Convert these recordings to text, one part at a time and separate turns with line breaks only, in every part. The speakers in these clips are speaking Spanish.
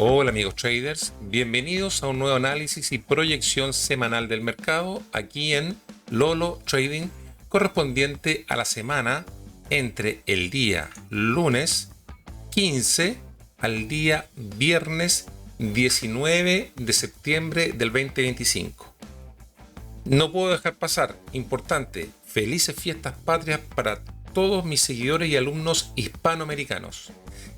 Hola amigos traders, bienvenidos a un nuevo análisis y proyección semanal del mercado aquí en Lolo Trading correspondiente a la semana entre el día lunes 15 al día viernes 19 de septiembre del 2025. No puedo dejar pasar, importante, felices fiestas patrias para todos mis seguidores y alumnos hispanoamericanos.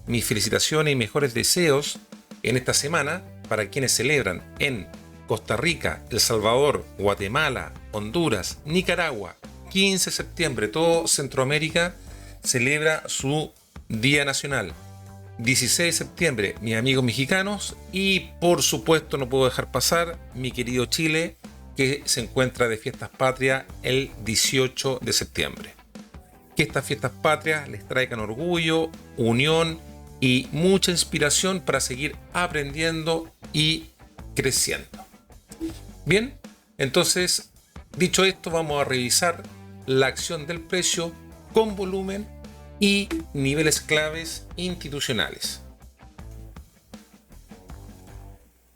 Mis felicitaciones y mejores deseos en esta semana para quienes celebran en Costa Rica, El Salvador, Guatemala, Honduras, Nicaragua. 15 de septiembre, todo Centroamérica celebra su Día Nacional. 16 de septiembre, mis amigos mexicanos, y por supuesto no puedo dejar pasar mi querido Chile, que se encuentra de fiestas patrias el 18 de septiembre. Que estas fiestas patrias les traigan orgullo, unión y mucha inspiración para seguir aprendiendo y creciendo. Bien, entonces, dicho esto, vamos a revisar la acción del precio con volumen y niveles claves institucionales.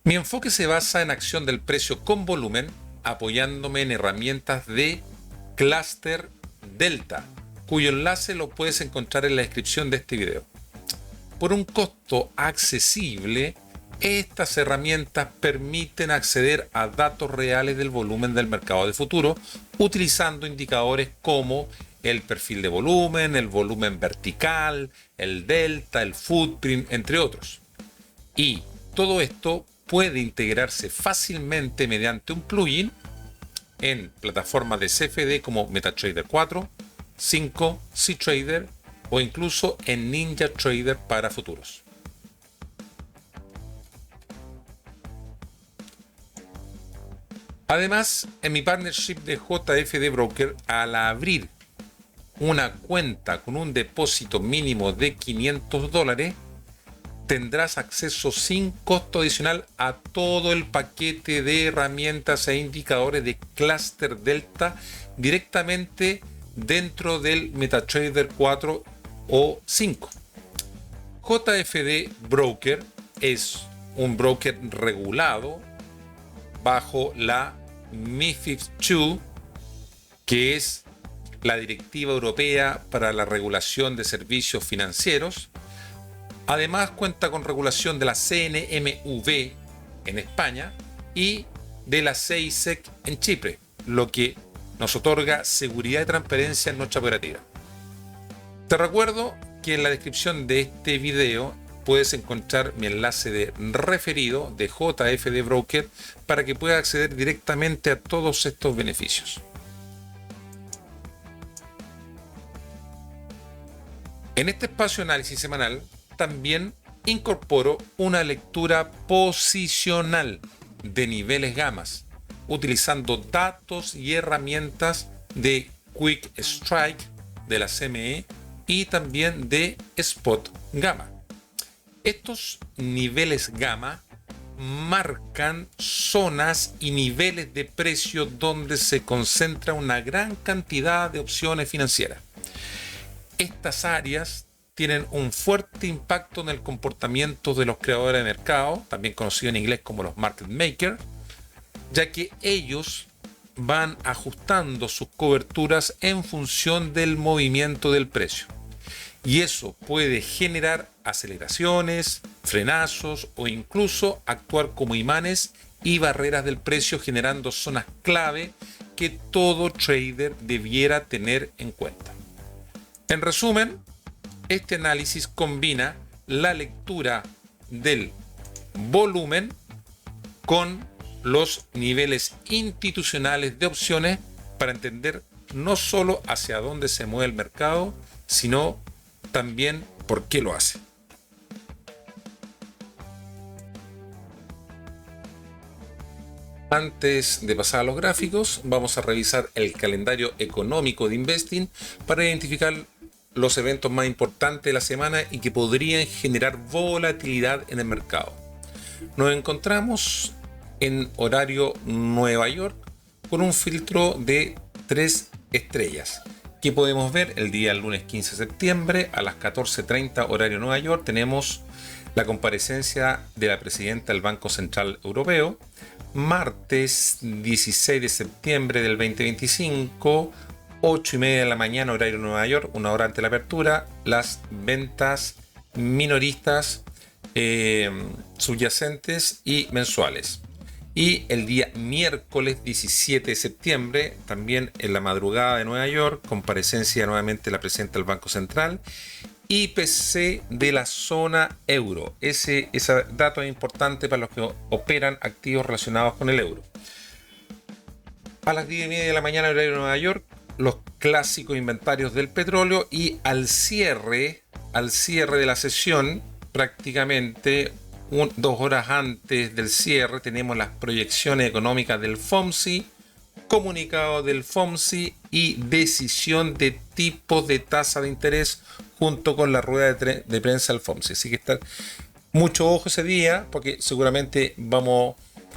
Mi enfoque se basa en acción del precio con volumen, apoyándome en herramientas de Cluster Delta, cuyo enlace lo puedes encontrar en la descripción de este video. Por un costo accesible, estas herramientas permiten acceder a datos reales del volumen del mercado de futuro utilizando indicadores como el perfil de volumen, el volumen vertical, el delta, el footprint, entre otros. Y todo esto puede integrarse fácilmente mediante un plugin en plataformas de CFD como MetaTrader 4, 5, cTrader o incluso en NinjaTrader para futuros. Además, en mi partnership de JFD Broker, al abrir una cuenta con un depósito mínimo de $500, tendrás acceso sin costo adicional a todo el paquete de herramientas e indicadores de Cluster Delta directamente dentro del MetaTrader 4 o 5. JFD Broker es un broker regulado bajo la MiFID II, que es la Directiva Europea para la Regulación de Servicios Financieros. Además cuenta con regulación de la CNMV en España y de la CEISEC en Chipre, lo que nos otorga seguridad y transparencia en nuestra operativa. Te recuerdo que en la descripción de este video puedes encontrar mi enlace de referido de JFD Broker para que puedas acceder directamente a todos estos beneficios. En este espacio de análisis semanal también incorporo una lectura posicional de niveles gamas, utilizando datos y herramientas de Quick Strike de la CME y también de Spot Gamma. Estos niveles gamma marcan zonas y niveles de precio donde se concentra una gran cantidad de opciones financieras. Estas áreas tienen un fuerte impacto en el comportamiento de los creadores de mercado, también conocidos en inglés como los market makers, ya que ellos van ajustando sus coberturas en función del movimiento del precio. Y eso puede generar aceleraciones, frenazos o incluso actuar como imanes y barreras del precio, generando zonas clave que todo trader debiera tener en cuenta. En resumen, este análisis combina la lectura del volumen con los niveles institucionales de opciones para entender no solo hacia dónde se mueve el mercado, sino también por qué lo hace. Antes de pasar a los gráficos, vamos a revisar el calendario económico de Investing para identificar los eventos más importantes de la semana y que podrían generar volatilidad en el mercado. Nos encontramos en horario Nueva York con un filtro de 3 estrellas. ¿Qué podemos ver? El día lunes 15 de septiembre a las 14:30 horario Nueva York tenemos la comparecencia de la presidenta del Banco Central Europeo. Martes 16 de septiembre del 2025, 8:30 de la mañana horario Nueva York, una hora antes de la apertura, las ventas minoristas subyacentes y mensuales. Y el día miércoles 17 de septiembre, también en la madrugada de Nueva York, comparecencia nuevamente de la presidenta del Banco Central, IPC de la zona euro. Ese dato es importante para los que operan activos relacionados con el euro. A las 10:30 de la mañana horario de Nueva York, los clásicos inventarios del petróleo, y al cierre de la sesión, prácticamente 2 horas antes del cierre, tenemos las proyecciones económicas del FOMC, comunicado del FOMC y decisión de tipos de tasa de interés junto con la rueda de prensa del FOMC. Así que está mucho ojo ese día, porque seguramente vamos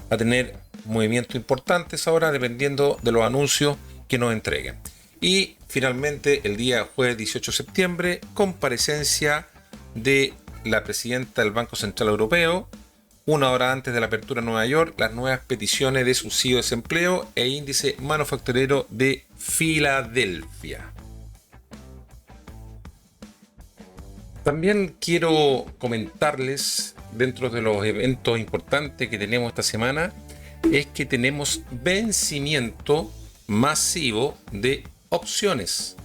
a tener movimientos importantes ahora dependiendo de los anuncios que nos entreguen. Y finalmente el día jueves 18 de septiembre, comparecencia de la presidenta del Banco Central Europeo, una hora antes de la apertura en Nueva York, las nuevas peticiones de subsidio de desempleo e índice manufacturero de Filadelfia. También quiero comentarles, dentro de los eventos importantes que tenemos esta semana, es que tenemos vencimiento masivo de opciones.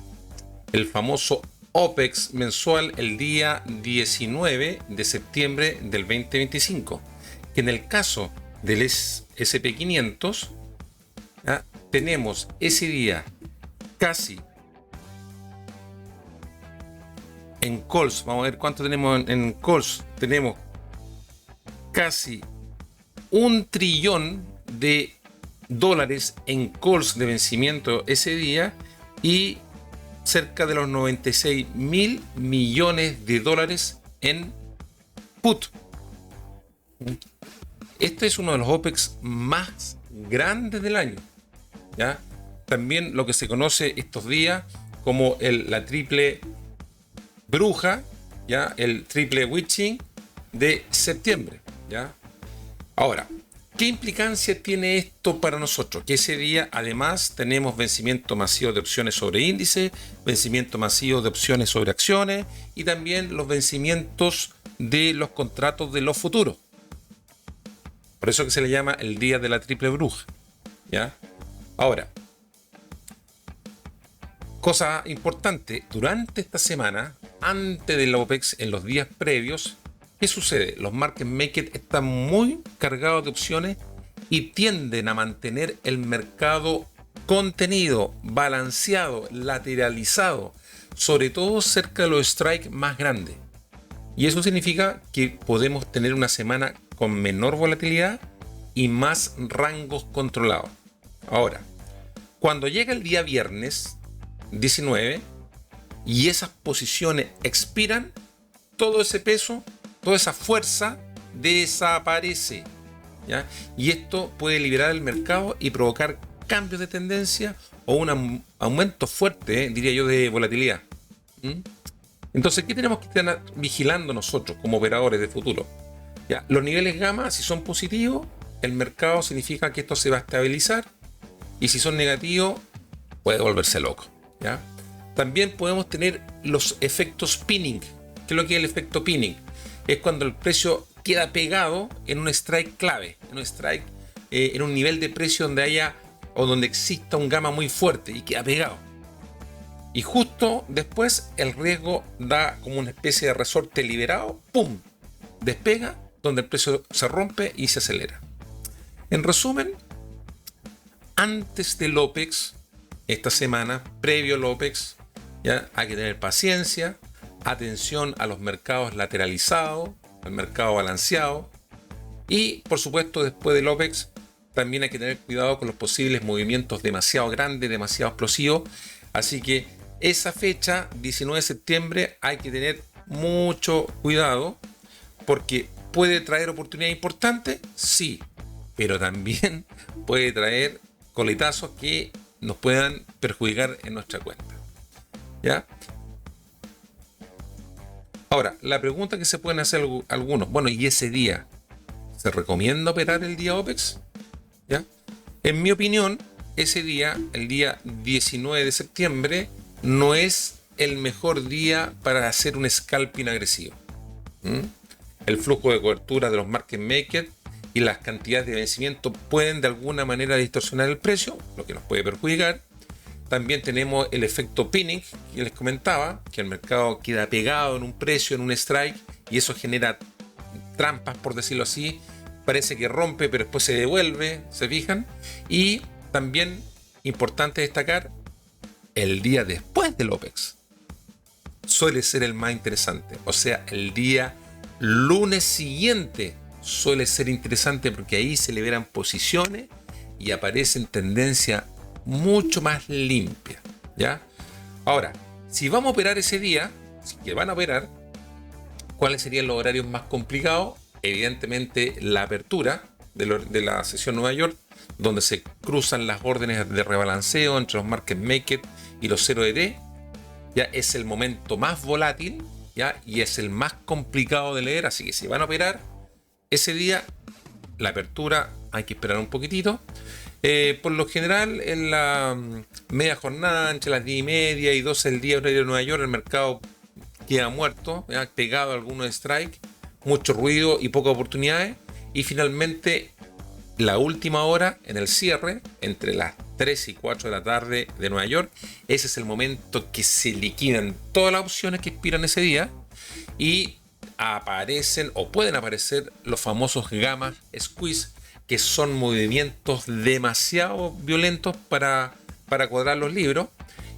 El famoso OPEX mensual el día 19 de septiembre del 2025. Que en el caso del SP500, tenemos ese día casi en calls. Vamos a ver cuánto tenemos en calls. Tenemos casi $1 trillón en calls de vencimiento ese día y cerca de los 96 mil millones de dólares en put. Este es uno de los OPEX más grandes del año, ¿ya? También lo que se conoce estos días como la triple bruja, ¿ya? El triple witching de septiembre, ¿ya? Ahora, ¿qué implicancia tiene esto para nosotros? Que ese día además tenemos vencimiento masivo de opciones sobre índice, vencimiento masivo de opciones sobre acciones y también los vencimientos de los contratos de los futuros. Por eso que se le llama el día de la triple bruja, ¿ya? Ahora, cosa importante, durante esta semana, antes del OPEX, en los días previos, ¿qué sucede? Los market makers están muy cargados de opciones y tienden a mantener el mercado contenido, balanceado, lateralizado, sobre todo cerca de los strikes más grandes. Y eso significa que podemos tener una semana con menor volatilidad y más rangos controlados. Ahora, cuando llega el día viernes 19 y esas posiciones expiran, todo ese peso, toda esa fuerza desaparece, ¿ya? Y esto puede liberar el mercado y provocar cambios de tendencia o un aumento fuerte, diría yo, de volatilidad. Entonces, ¿qué tenemos que estar vigilando nosotros como operadores de futuro? ¿Ya? Los niveles gamma, si son positivos, el mercado significa que esto se va a estabilizar, y si son negativos, puede volverse loco, ¿ya? También podemos tener los efectos pinning. ¿Qué es lo que es el efecto pinning? Es cuando el precio queda pegado en un strike clave, en un strike, en un nivel de precio donde haya o donde exista un gamma muy fuerte y queda pegado. Y justo después el riesgo da como una especie de resorte liberado, ¡pum!, despega, donde el precio se rompe y se acelera. En resumen, antes del OPEX, esta semana, previo al OPEX, ya hay que tener paciencia, atención a los mercados lateralizados, al mercado balanceado, y por supuesto después del OPEX también hay que tener cuidado con los posibles movimientos demasiado grandes, demasiado explosivos. Así que esa fecha, 19 de septiembre, hay que tener mucho cuidado porque puede traer oportunidades importantes, sí, pero también puede traer coletazos que nos puedan perjudicar en nuestra cuenta. ¿Ya? Ahora, la pregunta que se pueden hacer algunos, bueno, ¿y ese día? ¿Se recomienda operar el día OPEX? ¿Ya? En mi opinión, ese día, el día 19 de septiembre, no es el mejor día para hacer un scalping agresivo. El flujo de cobertura de los market makers y las cantidades de vencimiento pueden de alguna manera distorsionar el precio, lo que nos puede perjudicar. También tenemos el efecto pinning que les comentaba, que el mercado queda pegado en un precio, en un strike, y eso genera trampas, por decirlo así. Parece que rompe, pero después se devuelve, ¿se fijan? Y también, importante destacar, el día después del OPEX suele ser el más interesante. O sea, el día lunes siguiente suele ser interesante porque ahí se liberan posiciones y aparecen tendencias mucho más limpias, ¿ya? Ahora, si vamos a operar ese día, si que van a operar, ¿cuáles serían los horarios más complicados? Evidentemente la apertura de la sesión Nueva York, donde se cruzan las órdenes de rebalanceo entre los market makers y los 0DT, ya es el momento más volátil, ¿ya? Y es el más complicado de leer, así que si van a operar ese día, la apertura hay que esperar un poquitito. Por lo general, en la media jornada, entre las 10:30 y 12 del día horario de Nueva York, el mercado queda muerto, ¿ya? Pegado a algunos strikes, mucho ruido y pocas oportunidades. Y finalmente, la última hora, en el cierre, entre las 3 y 4 de la tarde de Nueva York, ese es el momento que se liquidan todas las opciones que expiran ese día y aparecen o pueden aparecer los famosos gamma squeeze, que son movimientos demasiado violentos para cuadrar los libros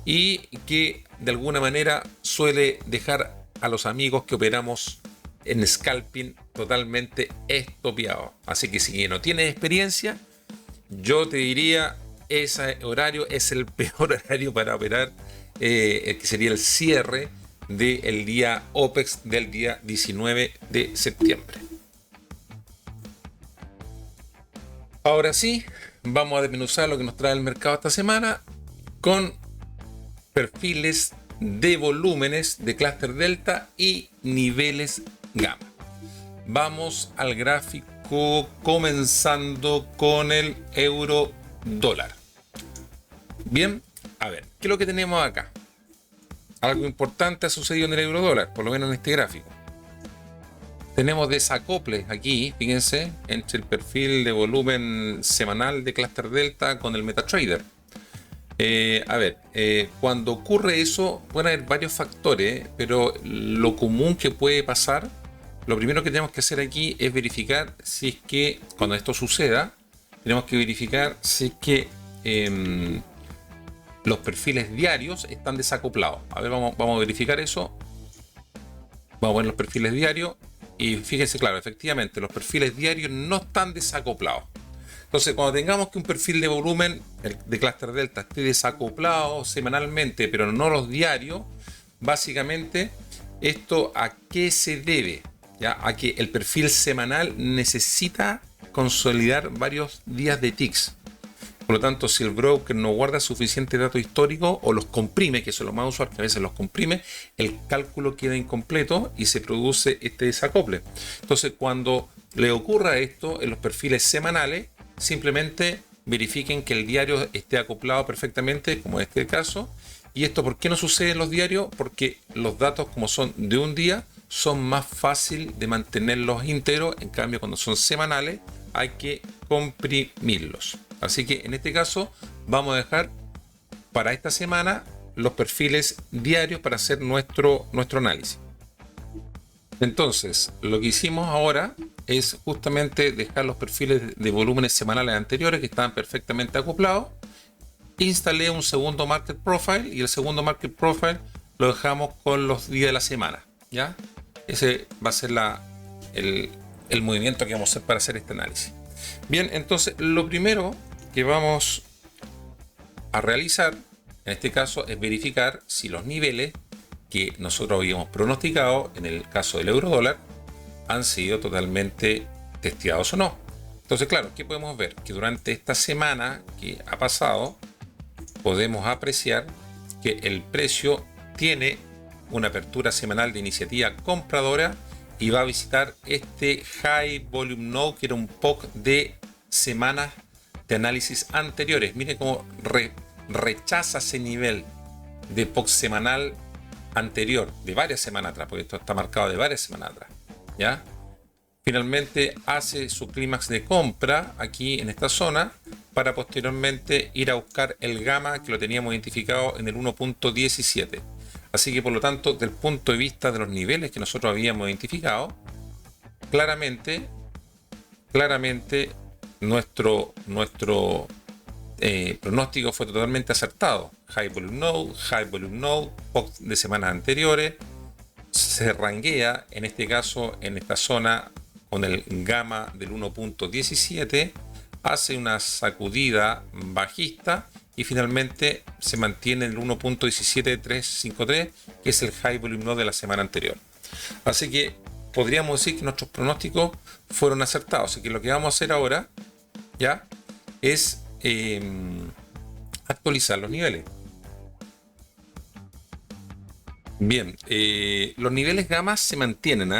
y que de alguna manera suele dejar a los amigos que operamos en scalping totalmente estopiados. Así que si no tienes experiencia, yo te diría ese horario es el peor horario para operar, que sería el cierre del día OPEX del día 19 de septiembre. Ahora sí, vamos a desmenuzar lo que nos trae el mercado esta semana con perfiles de volúmenes de clúster delta y niveles gamma. Vamos al gráfico comenzando con el euro dólar. Bien, a ver, ¿qué es lo que tenemos acá? Algo importante ha sucedido en el euro dólar, por lo menos en este gráfico. Tenemos desacoples aquí, fíjense, entre el perfil de volumen semanal de clúster delta con el MetaTrader. Cuando ocurre eso, pueden haber varios factores, pero lo común que puede pasar, lo primero que tenemos que hacer aquí es verificar si es que, cuando esto suceda, tenemos que verificar si es que los perfiles diarios están desacoplados. A ver, vamos a verificar eso. Vamos a ver los perfiles diarios. Y fíjense, claro, efectivamente, los perfiles diarios no están desacoplados. Entonces, cuando tengamos que un perfil de volumen de clúster delta esté desacoplado semanalmente, pero no los diarios, básicamente, ¿esto a qué se debe? ¿Ya? A que el perfil semanal necesita consolidar varios días de ticks. Por lo tanto, si el broker no guarda suficiente dato histórico o los comprime, que eso es lo más usual, que a veces los comprime, el cálculo queda incompleto y se produce este desacople. Entonces, cuando le ocurra esto en los perfiles semanales, simplemente verifiquen que el diario esté acoplado perfectamente, como en este caso. ¿Y esto por qué no sucede en los diarios? Porque los datos, como son de un día, son más fácil de mantenerlos íntegros. En cambio, cuando son semanales, hay que comprimirlos. Así que en este caso vamos a dejar para esta semana los perfiles diarios para hacer nuestro análisis. Entonces, lo que hicimos ahora es justamente dejar los perfiles de volúmenes semanales anteriores que estaban perfectamente acoplados. Instalé un segundo market profile y el segundo market profile lo dejamos con los días de la semana, ¿ya? Ese va a ser el movimiento que vamos a hacer para hacer este análisis. Bien, entonces lo primero que vamos a realizar en este caso es verificar si los niveles que nosotros habíamos pronosticado en el caso del euro dólar han sido totalmente testeados o no. Entonces, claro, ¿qué podemos ver? Que durante esta semana que ha pasado podemos apreciar que el precio tiene una apertura semanal de iniciativa compradora y va a visitar este High Volume Node, que era un POC de semanas de análisis anteriores. Miren cómo rechaza ese nivel de POC semanal anterior, de varias semanas atrás, porque esto está marcado de varias semanas atrás, ¿ya? Finalmente hace su clímax de compra aquí en esta zona para posteriormente ir a buscar el gamma que lo teníamos identificado en el 1.17. Así que por lo tanto, del punto de vista de los niveles que nosotros habíamos identificado, claramente nuestro pronóstico fue totalmente acertado. High Volume Node, POC de semanas anteriores, se ranguea en este caso en esta zona con el gamma del 1.17, hace una sacudida bajista y finalmente se mantiene en el 1.17353, que es el High Volume Node de la semana anterior. Así que podríamos decir que nuestros pronósticos fueron acertados. Así que lo que vamos a hacer ahora ya es actualizar los niveles. Bien, los niveles gamma se mantienen.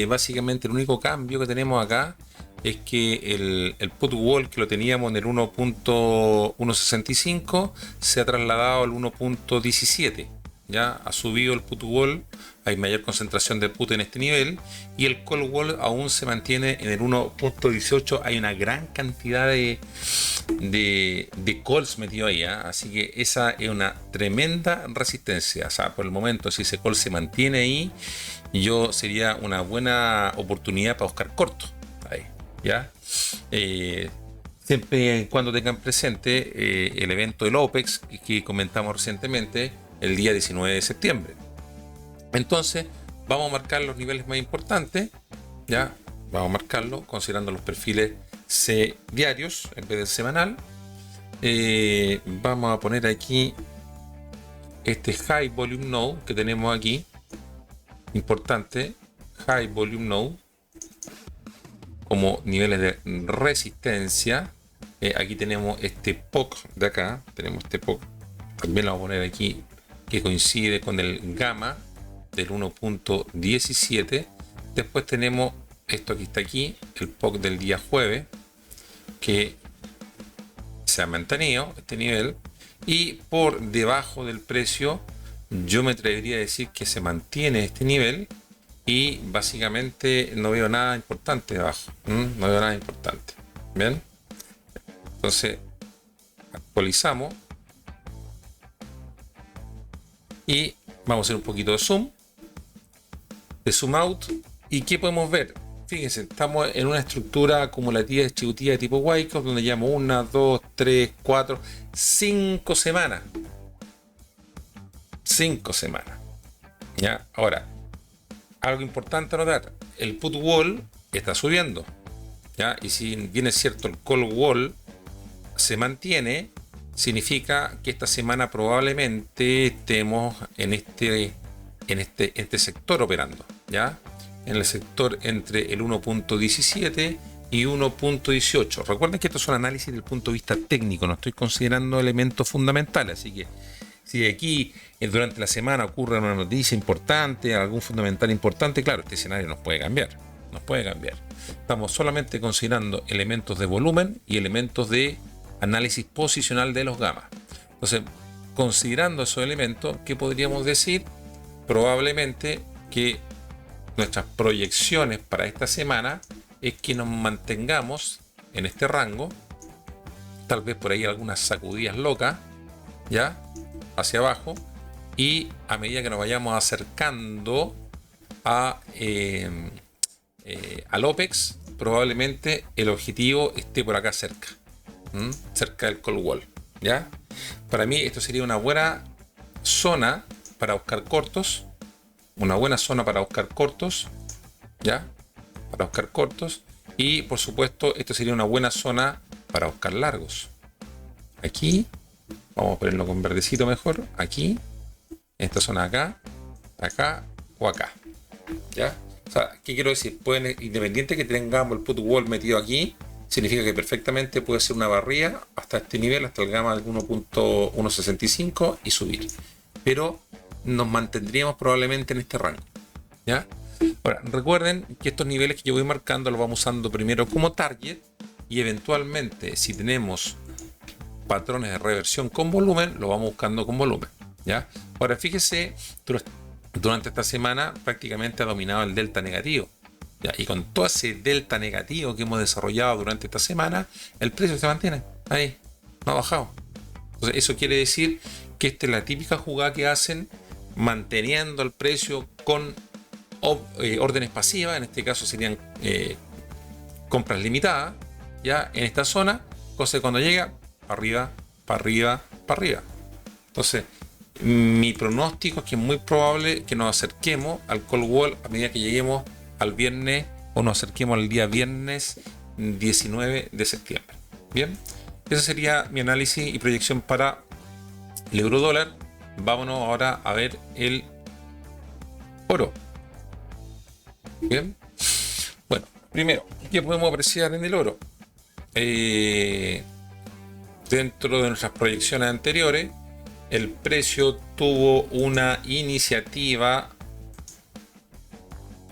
Básicamente el único cambio que tenemos acá es que el put wall, que lo teníamos en el 1.165, se ha trasladado al 1.17. Ya ha subido el put wall, hay mayor concentración de put en este nivel, y el call wall aún se mantiene en el 1.18. Hay una gran cantidad de calls metido ahí, así que esa es una tremenda resistencia. O sea, por el momento, si ese call se mantiene ahí, sería una buena oportunidad para buscar corto ahí, ¿ya? Siempre y cuando tengan presente el evento del OPEX que comentamos recientemente el día 19 de septiembre. Entonces vamos a marcar los niveles más importantes, ya vamos a marcarlo considerando los perfiles diarios en vez del semanal. Vamos a poner aquí este High Volume Node que tenemos aquí, importante, High Volume Node como niveles de resistencia. Aquí tenemos este POC de acá, tenemos este POC, también lo vamos a poner aquí, que coincide con el gamma del 1.17. Después tenemos esto que está aquí, el POC del día jueves, que se ha mantenido este nivel, y por debajo del precio yo me atrevería a decir que se mantiene este nivel, y básicamente no veo nada importante debajo. No veo nada importante. Bien, entonces actualizamos y vamos a hacer un poquito de zoom out. ¿Y qué podemos ver? Fíjense, estamos en una estructura acumulativa distributiva de tipo Wyckoff, donde llevamos 1, 2, 3, 4, 5 semanas. 5 semanas. ¿Ya? Ahora, algo importante a notar, el put wall está subiendo, ¿ya? Y si bien es cierto el call wall se mantiene, significa que esta semana probablemente estemos en este sector operando, ¿ya? En el sector entre el 1.17 y 1.18. Recuerden que estos son análisis desde el punto de vista técnico, no estoy considerando elementos fundamentales, así que si aquí durante la semana ocurre una noticia importante, algún fundamental importante, claro, este escenario nos puede cambiar. Estamos solamente considerando elementos de volumen y elementos de análisis posicional de los gamma. Entonces, considerando esos elementos, ¿qué podríamos decir? Probablemente que nuestras proyecciones para esta semana es que nos mantengamos en este rango, tal vez por ahí algunas sacudidas locas, ¿ya? Hacia abajo, y a medida que nos vayamos acercando al OPEX, probablemente el objetivo esté por acá cerca, cerca del call wall, ¿ya? Para mí esto sería una buena zona para buscar cortos, ¿ya? Para buscar cortos, y por supuesto esto sería una buena zona para buscar largos. Aquí vamos a ponerlo con verdecito mejor, aquí, en esta zona acá o acá, ¿ya? O sea, ¿qué quiero decir? Independiente que tengamos el put wall metido aquí, significa que perfectamente puede ser una barrida hasta este nivel, hasta el gamma del 1.165 y subir. Pero nos mantendríamos probablemente en este rango, ¿ya? Ahora, recuerden que estos niveles que yo voy marcando los vamos usando primero como target y eventualmente si tenemos patrones de reversión con volumen, lo vamos buscando con volumen, ¿ya? Ahora, fíjese, durante esta semana prácticamente ha dominado el delta negativo, ¿ya? Y con todo ese delta negativo que hemos desarrollado durante esta semana, el precio se mantiene ahí, no ha bajado. Entonces, eso quiere decir que esta es la típica jugada que hacen manteniendo el precio con órdenes pasivas, en este caso serían compras limitadas, ya en esta zona, cosa que cuando llega, para arriba, para arriba, para arriba. Entonces, mi pronóstico es que es muy probable que nos acerquemos al call wall a medida que lleguemos al viernes o nos acerquemos al día viernes 19 de septiembre. Bien, ese sería mi análisis y proyección para el euro dólar. Vámonos ahora a ver el oro. Bien, bueno, primero, ¿qué podemos apreciar en el oro? Dentro de nuestras proyecciones anteriores, el precio tuvo una iniciativa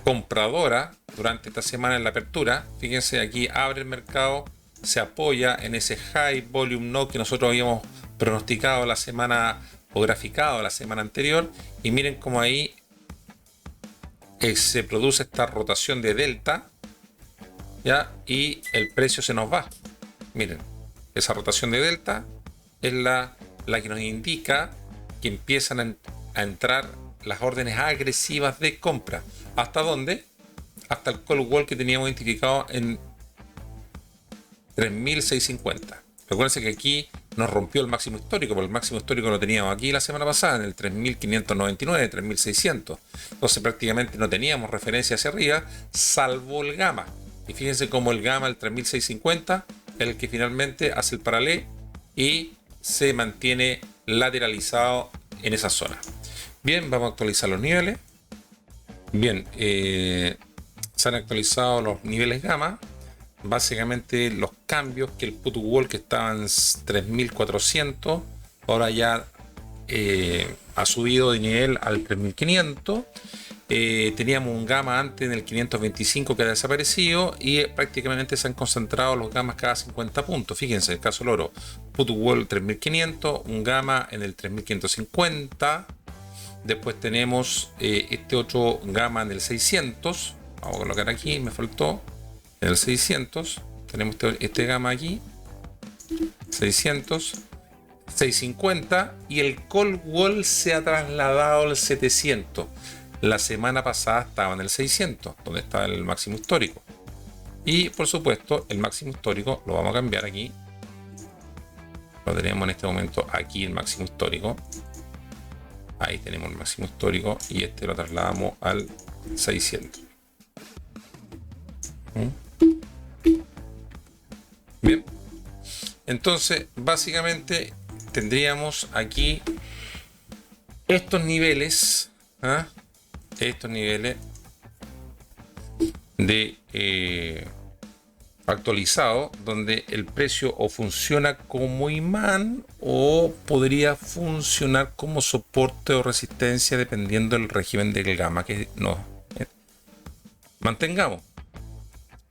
compradora durante esta semana en la apertura. Fíjense, aquí abre el mercado, se apoya en ese high volume node que nosotros habíamos pronosticado la semana o graficado la semana anterior, y miren cómo ahí se produce esta rotación de delta, ¿ya? Y el precio se nos va. Miren, esa rotación de delta es la que nos indica que empiezan a entrar las órdenes agresivas de compra. ¿Hasta dónde? Hasta el call wall que teníamos identificado en 3.650. Recuerden que aquí nos rompió el máximo histórico, porque el máximo histórico lo teníamos aquí la semana pasada en el 3.599, 3.600. Entonces prácticamente no teníamos referencia hacia arriba, salvo el gamma. Y fíjense cómo el gamma, el 3.650, es el que finalmente hace el paralelo y se mantiene lateralizado en esa zona. Bien, vamos a actualizar los niveles. Bien, se han actualizado los niveles gamma. Básicamente los cambios que el put wall, que estaba en 3400, ahora ya ha subido de nivel al 3500. Teníamos un gamma antes en el 525 que ha desaparecido y prácticamente se han concentrado los gammas cada 50 puntos. Fíjense, el caso del oro, put wall 3500, un gamma en el 3550. Después tenemos este otro gamma en el 600. Vamos a colocar aquí, me faltó. En el 600 tenemos este gamma aquí, 600, 650, y el call wall se ha trasladado al 700. La semana pasada estaba en el 600, donde está el máximo histórico. Y por supuesto, el máximo histórico lo vamos a cambiar aquí. Lo tenemos en este momento aquí, el máximo histórico. Ahí tenemos el máximo histórico y este lo trasladamos al 600. Bien, entonces básicamente tendríamos aquí estos niveles, estos niveles de actualizado, donde el precio o funciona como imán o podría funcionar como soporte o resistencia dependiendo del régimen del gamma que nos mantengamos.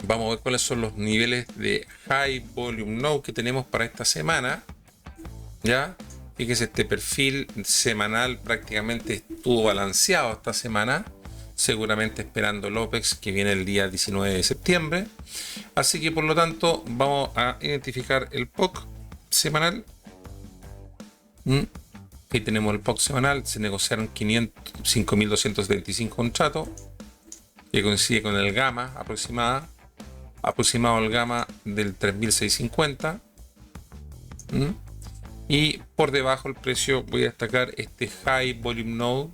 Vamos a ver cuáles son los niveles de high volume node que tenemos para esta semana. Ya, fíjese, este perfil semanal prácticamente estuvo balanceado esta semana, seguramente esperando el OPEX que viene el día 19 de septiembre. Así que por lo tanto vamos a identificar el POC semanal. Ahí tenemos el POC semanal, se negociaron 5.275 contratos, que coincide con el gamma aproximado al gamma del 3650. Y por debajo el precio, voy a destacar este high volume node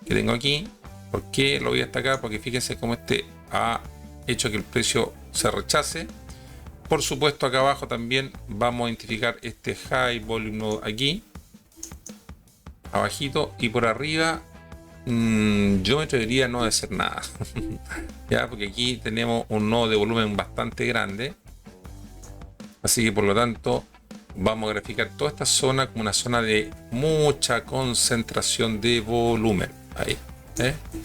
que tengo aquí. ¿Por qué lo voy a destacar? Porque fíjense cómo este ha hecho que el precio se rechace. Por supuesto, acá abajo también vamos a identificar este high volume node aquí abajito, y por arriba yo me atrevería a no hacer nada. Ya, porque aquí tenemos un nodo de volumen bastante grande, así que por lo tanto vamos a graficar toda esta zona como una zona de mucha concentración de volumen. Ahí,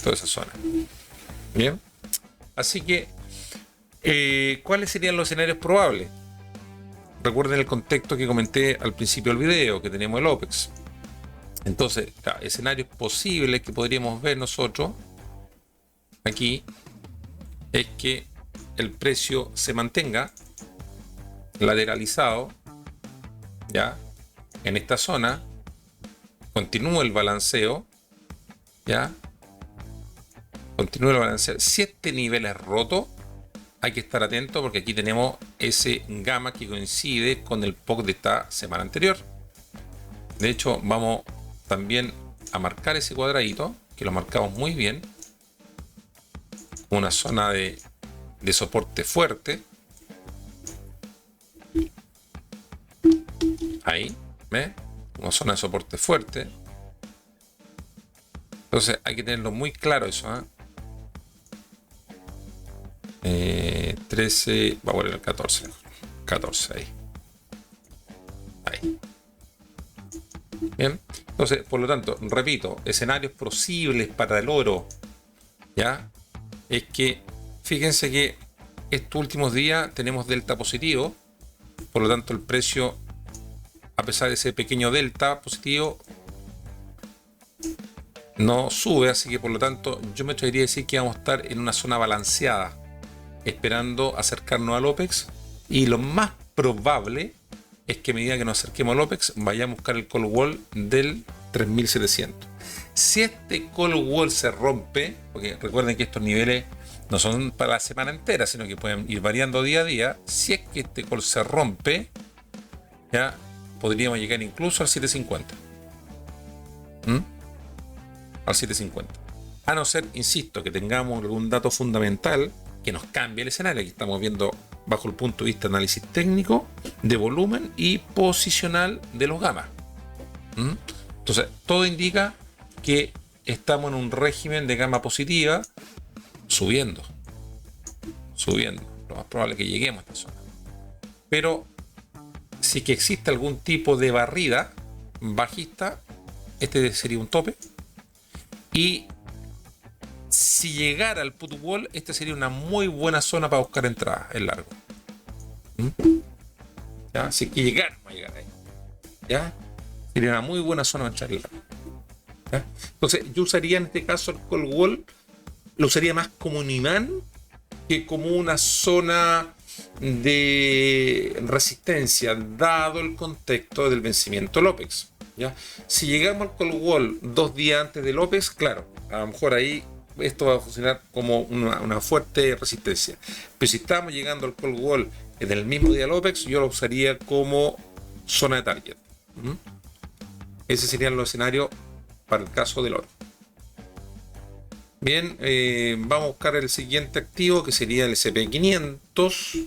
toda esa zona. Bien. Así que, ¿cuáles serían los escenarios probables? Recuerden el contexto que comenté al principio del video, que tenemos el OPEX. Entonces, escenarios posibles que podríamos ver nosotros aquí es que el precio se mantenga lateralizado, ya, en esta zona, continúe el balanceo, ya, continúe el balanceo. Si este nivel es roto, hay que estar atento porque aquí tenemos ese gamma que coincide con el POC de esta semana anterior. De hecho, vamos también a marcar ese cuadradito, que lo marcamos muy bien, una zona de soporte fuerte. Ahí, ¿ves? Una zona de soporte fuerte. Entonces hay que tenerlo muy claro eso, 13, va a poner el 14. 14 ahí. Ahí. Bien. Entonces, por lo tanto, repito, escenarios posibles para el oro, ¿ya? Es que, fíjense que estos últimos días tenemos delta positivo, por lo tanto el precio, a pesar de ese pequeño delta positivo, no sube, así que por lo tanto yo me atrevería a decir que vamos a estar en una zona balanceada, esperando acercarnos al OPEX, y lo más probable es que a medida que nos acerquemos al OPEX vayamos a buscar el call wall del 3700. Si este call wall se rompe, porque recuerden que estos niveles no son para la semana entera, sino que pueden ir variando día a día, si es que este call se rompe, ya podríamos llegar incluso al 750. Al 750. A no ser, insisto, que tengamos algún dato fundamental que nos cambie el escenario. Aquí estamos viendo bajo el punto de vista de análisis técnico, de volumen y posicional de los gammas. Entonces, todo indica que estamos en un régimen de gama positiva, subiendo. Lo más probable es que lleguemos a esta zona. Pero si que existe algún tipo de barrida bajista, este sería un tope. Y si llegara al put wall, este sería una muy buena zona para buscar entrada en largo. ¿Ya? Si que llegáramos a llegar ahí, ¿ya? Sería una muy buena zona para entrar en largo. ¿Ya? Entonces, yo usaría en este caso el call wall, lo usaría más como un imán que como una zona de resistencia, dado el contexto del vencimiento del OPEX. ¿Ya? Si llegamos al call wall 2 días antes del OPEX, claro, a lo mejor ahí esto va a funcionar como una fuerte resistencia. Pero si estamos llegando al call wall en el mismo día del OPEX, yo lo usaría como zona de target. Ese serían los escenarios para el caso del oro. Bien, vamos a buscar el siguiente activo, que sería el SP500.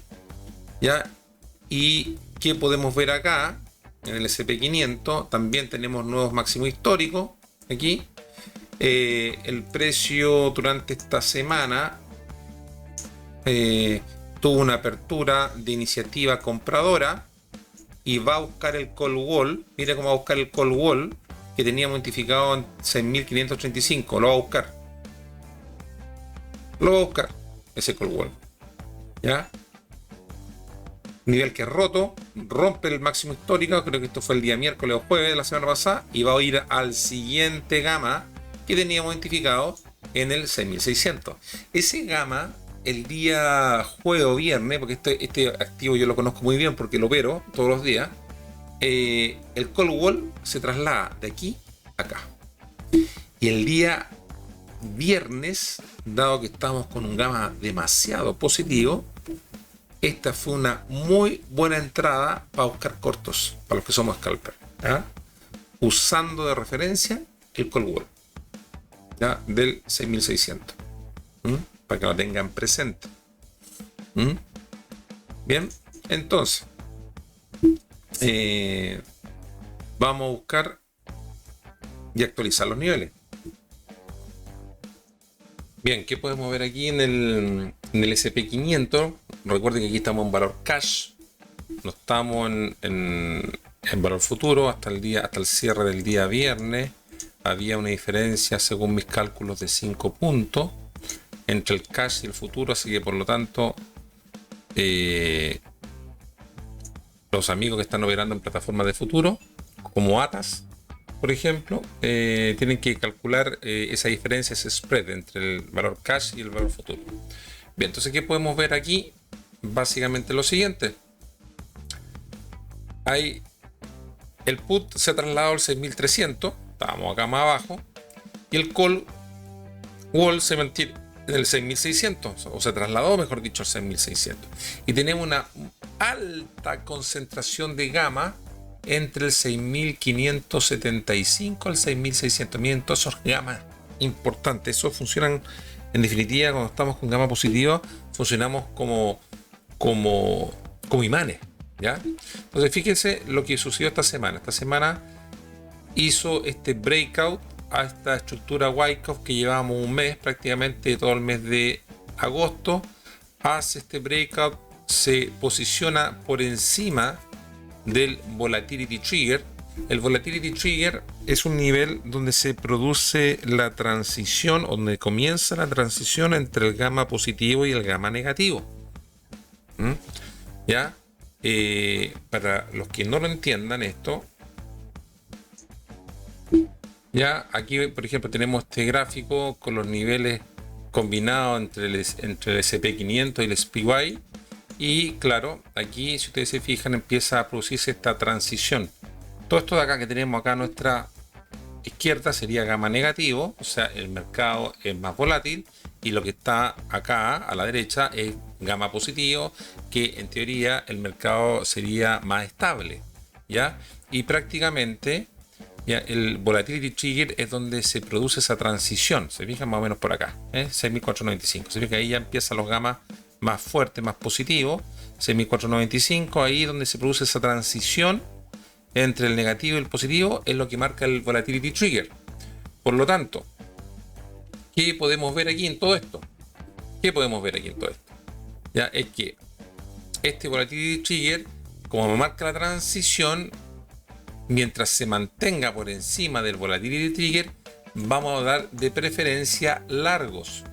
¿Ya? Y ¿qué podemos ver acá? En el SP500 también tenemos nuevos máximos históricos. Aquí el precio durante esta semana tuvo una apertura de iniciativa compradora y va a buscar el call wall. Mira cómo va a buscar el call wall que teníamos identificado en 6.535. Lo va a buscar. Lo va a buscar ese call wall. ¿Ya? Nivel que es roto, rompe el máximo histórico, creo que esto fue el día miércoles o jueves de la semana pasada, y va a ir al siguiente gamma que teníamos identificado en el 6600. Ese gamma, el día jueves o viernes, porque este activo yo lo conozco muy bien porque lo opero todos los días, el call wall se traslada de aquí a acá. Y el día viernes, dado que estamos con un gamma demasiado positivo, esta fue una muy buena entrada para buscar cortos, para los que somos scalper, ¿ya? Usando de referencia el call wall, ¿ya? Del 6600, para que lo tengan presente. Bien, entonces vamos a buscar y actualizar los niveles. Bien, ¿qué podemos ver aquí en el SP500? Recuerden que aquí estamos en valor cash. no estamos en valor futuro hasta el cierre del día viernes. Había una diferencia, según mis cálculos, de 5 puntos entre el cash y el futuro, así que por lo tanto los amigos que están operando en plataformas de futuro, como Atas, por ejemplo, tienen que calcular esa diferencia, ese spread entre el valor cash y el valor futuro. Bien, entonces, ¿qué podemos ver aquí? Básicamente lo siguiente. Hay el put se ha trasladado al 6300, estábamos acá más abajo, y el call wall se mantiene en el 6600, o se trasladó, mejor dicho, al 6600. Y tenemos una alta concentración de gamma entre el 6575 al 6600. Miren, todos esos gamas importantes, esos funcionan, en definitiva, cuando estamos con gamma positiva, funcionamos como imanes, ¿ya? Entonces, fíjense lo que sucedió esta semana. Esta semana hizo este breakout a esta estructura Wyckoff que llevábamos un mes, prácticamente todo el mes de agosto. Hace este breakout, se posiciona por encima del Volatility Trigger. El Volatility Trigger es un nivel donde se produce la transición, donde comienza la transición entre el gamma positivo y el gamma negativo. ¿Ya? Para los que no lo entiendan esto, ya aquí, por ejemplo, tenemos este gráfico con los niveles combinados entre el SP500 y el SPY. Y claro, aquí, si ustedes se fijan, empieza a producirse esta transición. Todo esto de acá que tenemos acá a nuestra izquierda sería gamma negativo, o sea, el mercado es más volátil, y lo que está acá a la derecha es gamma positivo, que en teoría el mercado sería más estable, ¿ya? Y prácticamente, ¿ya?, el Volatility Trigger es donde se produce esa transición. Se fijan más o menos por acá, 6495. Se fijan, ahí ya empiezan los gammas más fuertes, más positivos. 6495, ahí donde se produce esa transición entre el negativo y el positivo, es lo que marca el Volatility Trigger. Por lo tanto, ¿qué podemos ver aquí en todo esto? Ya es que este Volatility Trigger, como marca la transición, mientras se mantenga por encima del Volatility Trigger, vamos a dar de preferencia largos,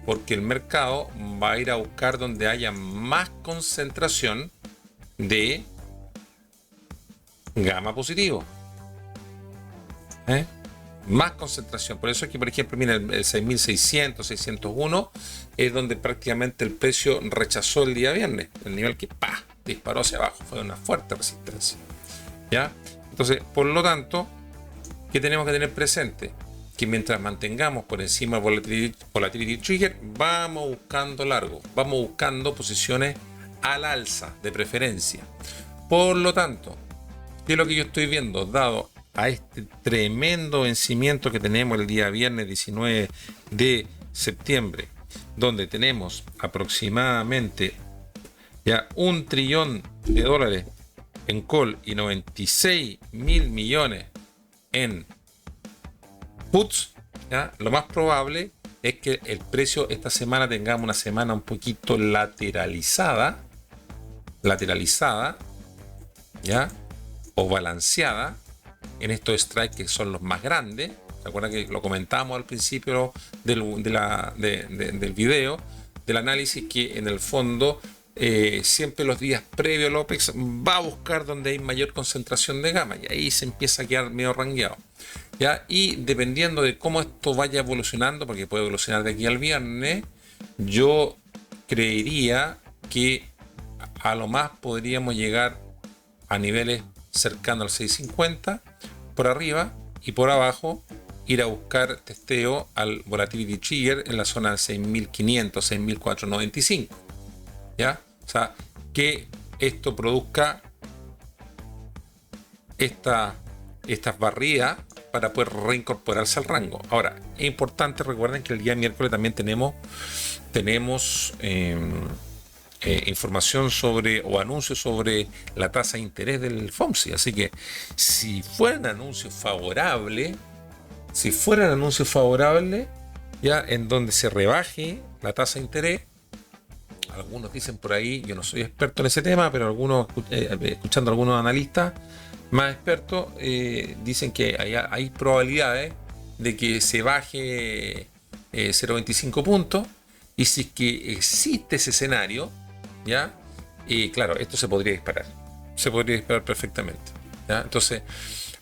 porque el mercado va a ir a buscar donde haya más concentración de gamma positivo, más concentración. Por eso es que, por ejemplo, miren, el 6600, 601 es donde prácticamente el precio rechazó el día viernes, el nivel que disparó hacia abajo, fue una fuerte resistencia, ¿ya? Entonces, por lo tanto, ¿qué tenemos que tener presente? Que mientras mantengamos por encima el Volatility Trigger, vamos buscando largo, vamos buscando posiciones al alza de preferencia. Por lo tanto, ¿qué es lo que yo estoy viendo? Dado a este tremendo vencimiento que tenemos el día viernes 19 de septiembre, donde tenemos aproximadamente ya $1 trillón en call y 96 mil millones en puts, ¿ya? Lo más probable es que el precio esta semana tengamos una semana un poquito lateralizada, ¿ya? O balanceada en estos strikes que son los más grandes. ¿Se acuerdan que lo comentamos al principio del video, del análisis, que en el fondo siempre los días previos al OPEX va a buscar donde hay mayor concentración de gamma, y ahí se empieza a quedar medio rangueado, ¿ya? Y dependiendo de cómo esto vaya evolucionando, porque puede evolucionar de aquí al viernes, yo creería que a lo más podríamos llegar a niveles cercanos al 650 por arriba, y por abajo ir a buscar testeo al Volatility Trigger en la zona de 6500, 6495, ¿ya? O sea, que esto produzca estas barridas para poder reincorporarse al rango. Ahora, es importante, recuerden que el día miércoles también tenemos información sobre, o anuncios sobre la tasa de interés del FOMC. Así que si fueran anuncios favorables, ya en donde se rebaje la tasa de interés algunos dicen por ahí, yo no soy experto en ese tema, pero algunos, escuchando a algunos analistas más expertos, dicen que hay probabilidades de que se baje 0,25 puntos, y si es que existe ese escenario, ¿ya? Claro, esto se podría disparar perfectamente, ¿ya? Entonces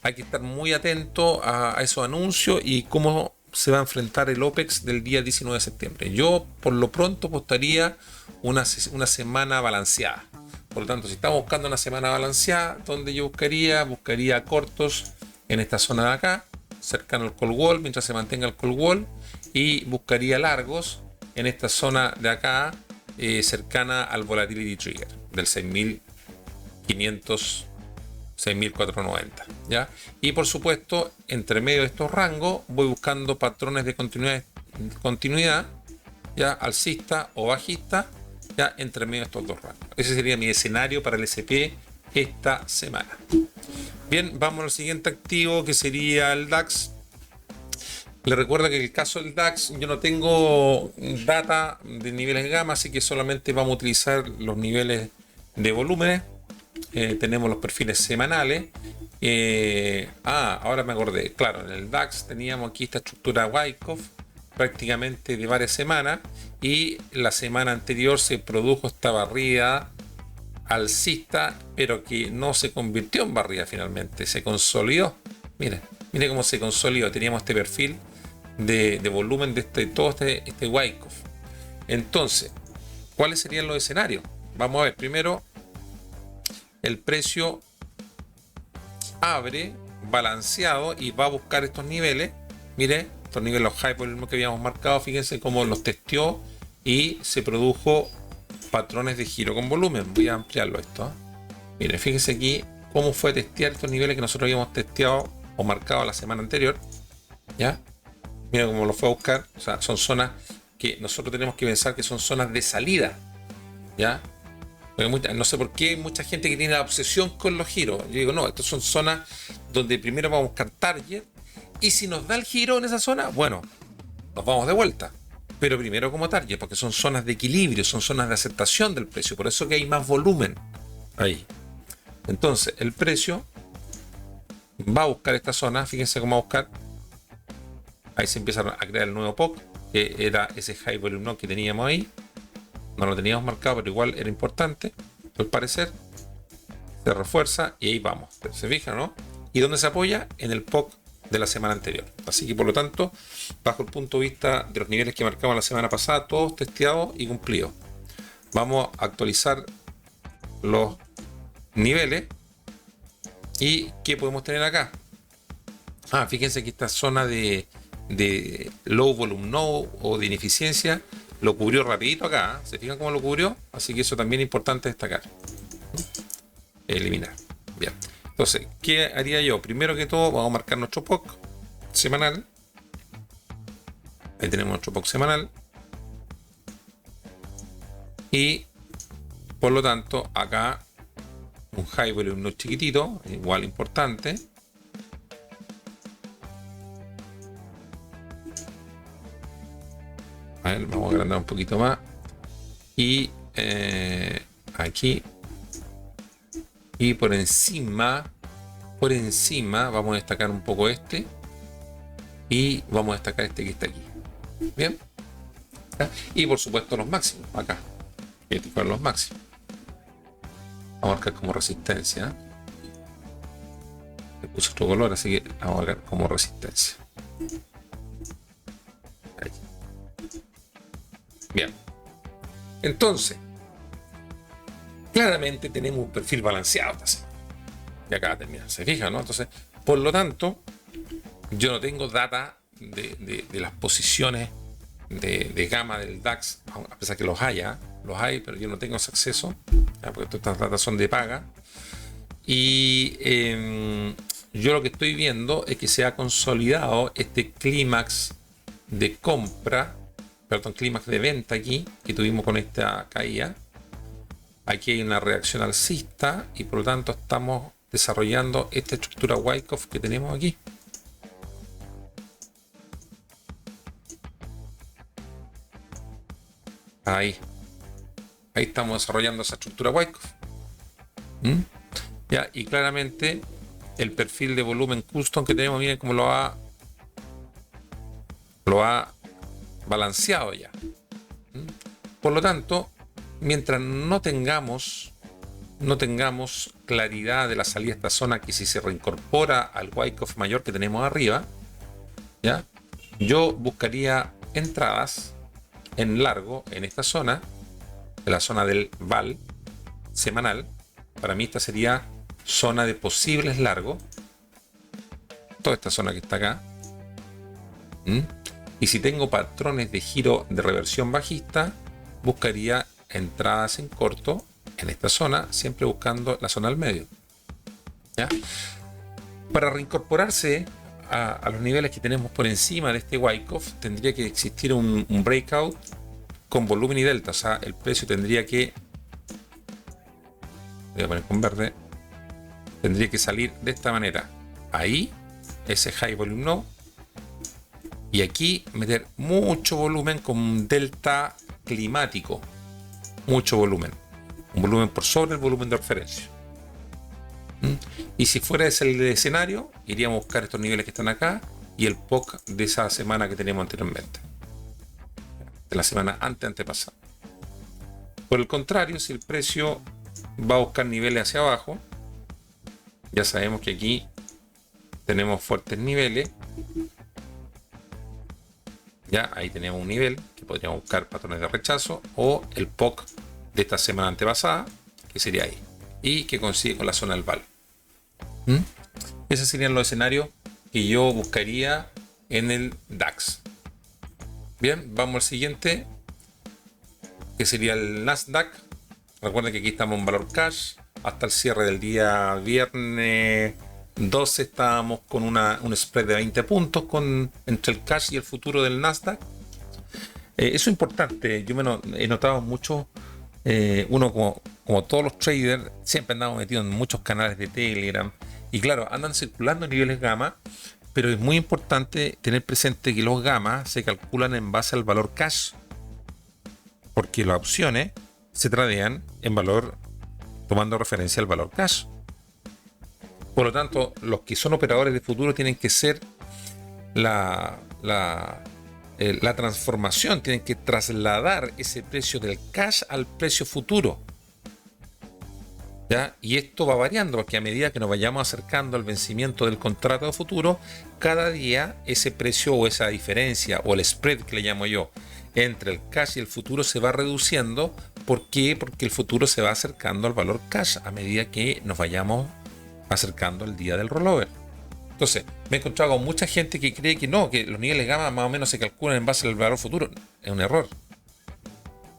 hay que estar muy atento a esos anuncios y cómo se va a enfrentar el OPEX del día 19 de septiembre. Yo por lo pronto apostaría una semana balanceada. Por lo tanto, si estamos buscando una semana balanceada, ¿dónde yo buscaría cortos en esta zona de acá, cercano al call wall, mientras se mantenga el call wall, y buscaría largos en esta zona de acá, cercana al volatility trigger del 6500, 6490, ¿ya? Y por supuesto, entre medio de estos rangos voy buscando patrones de continuidad, ya alcista o bajista, ya entre medio de estos dos rangos. Ese sería mi escenario para el SP esta semana. Bien, vamos al siguiente activo, que sería el DAX. Les recuerdo que en el caso del DAX yo no tengo data de niveles de gamma, así que solamente vamos a utilizar los niveles de volúmenes. Tenemos los perfiles semanales. Ahora me acordé. Claro, en el DAX teníamos aquí esta estructura Wyckoff prácticamente de varias semanas, y la semana anterior se produjo esta barrida alcista, pero que no se convirtió en barrida finalmente, se consolidó. Mire cómo se consolidó. Teníamos este perfil de volumen de este Wyckoff. Entonces, ¿cuáles serían los escenarios? Vamos a ver. Primero, el precio abre balanceado y va a buscar estos niveles. Mire, estos niveles, los high volume que habíamos marcado, fíjense cómo los testeó y se produjo patrones de giro con volumen. Voy a ampliarlo esto. Mire, fíjense aquí cómo fue testear estos niveles que nosotros habíamos testeado o marcado la semana anterior. ¿Ya? Mira cómo lo fue a buscar. O sea, son zonas que nosotros tenemos que pensar que son zonas de salida. ¿Ya? No sé por qué hay mucha gente que tiene la obsesión con los giros. Yo digo, no, estas son zonas donde primero vamos a buscar target, y si nos da el giro en esa zona, bueno, nos vamos de vuelta. Pero primero como target, porque son zonas de equilibrio, son zonas de aceptación del precio. Por eso que hay más volumen ahí. Entonces, el precio va a buscar esta zona. Fíjense cómo va a buscar. Ahí se empieza a crear el nuevo POC, que era ese high volume que teníamos ahí. No lo teníamos marcado, pero igual era importante. Al parecer se refuerza y ahí vamos. ¿Se fijan, no? ¿Y dónde se apoya? En el POC de la semana anterior. Así que por lo tanto, bajo el punto de vista de los niveles que marcamos la semana pasada, todos testeados y cumplidos. Vamos a actualizar los niveles. ¿Y qué podemos tener acá? Fíjense que esta zona de low volume node o de ineficiencia lo cubrió rapidito acá. ¿Se fijan cómo lo cubrió? Así que eso también es importante destacar. Eliminar. Bien. Entonces, ¿qué haría yo? Primero que todo, vamos a marcar nuestro POC semanal. Ahí tenemos nuestro POC semanal. Y, por lo tanto, acá un high volume no chiquitito, igual importante. A ver, vamos a agrandar un poquito más. Y aquí. Y por encima vamos a destacar un poco este. Y vamos a destacar este que está aquí. Bien. ¿Ya? Y por supuesto los máximos, acá. Voy a destacar los máximos. Vamos a marcar como resistencia. Le puse otro color, así que vamos a marcar como resistencia. Ahí. Bien. Entonces, claramente tenemos un perfil balanceado. Y acá termina. ¿Se fijan, no? Entonces, por lo tanto, yo no tengo data de las posiciones de gama del DAX, a pesar que los hay, pero yo no tengo ese acceso, ¿ya? Porque todas estas datas son de paga. Y yo lo que estoy viendo es que se ha consolidado este clímax de compra, clímax de venta aquí, que tuvimos con esta caída. Aquí hay una reacción alcista y por lo tanto estamos desarrollando esta estructura Wyckoff que tenemos aquí. Ahí. Ahí estamos desarrollando esa estructura Wyckoff. ¿Mm? Ya, y claramente el perfil de volumen custom que tenemos, miren cómo lo ha balanceado ya. ¿Mm? Por lo tanto, mientras no tengamos claridad de la salida de esta zona, que si se reincorpora al Wyckoff mayor que tenemos arriba, ¿ya? Yo buscaría entradas en largo en esta zona, en la zona del VAL semanal. Para mí esta sería zona de posibles largos, toda esta zona que está acá. ¿Mm? Y si tengo patrones de giro de reversión bajista, buscaría entradas en corto en esta zona, siempre buscando la zona al medio. ¿Ya? Para reincorporarse a los niveles que tenemos por encima de este Wyckoff, tendría que existir un breakout con volumen y delta. O sea, el precio tendría que, voy a poner con verde, tendría que salir de esta manera. Ahí, ese high volume no. Y aquí meter mucho volumen con delta climático. Mucho volumen. Un volumen por sobre el volumen de referencia. Y si fuera ese el escenario, iríamos a buscar estos niveles que están acá y el POC de esa semana que teníamos anteriormente, de la semana antepasada. Por el contrario, si el precio va a buscar niveles hacia abajo, ya sabemos que aquí tenemos fuertes niveles. Ya ahí tenemos un nivel que podríamos buscar patrones de rechazo o el POC de esta semana antepasada, que sería ahí, y que coincide con la zona del VAL. Esos serían los escenarios que yo buscaría en el DAX. Bien, vamos al siguiente, que sería el Nasdaq. Recuerden que aquí estamos en valor cash. Hasta el cierre del día viernes 12 estábamos con un spread de 20 puntos entre el cash y el futuro del Nasdaq. Eso es importante. Yo he notado mucho. Uno como todos los traders, siempre andamos metidos en muchos canales de Telegram. Y claro, andan circulando niveles gamma, pero es muy importante tener presente que los gamma se calculan en base al valor cash, porque las opciones se tradean en valor tomando referencia al valor cash. Por lo tanto, los que son operadores de futuro tienen que ser la transformación, tienen que trasladar ese precio del cash al precio futuro. ¿Ya? Y esto va variando porque a medida que nos vayamos acercando al vencimiento del contrato de futuro, cada día ese precio o esa diferencia o el spread que le llamo yo entre el cash y el futuro se va reduciendo. ¿Por qué? Porque el futuro se va acercando al valor cash a medida que nos vayamos acercando al día del rollover. Entonces, me he encontrado con mucha gente que cree que no, que los niveles gamma más o menos se calculan en base al valor futuro. Es un error.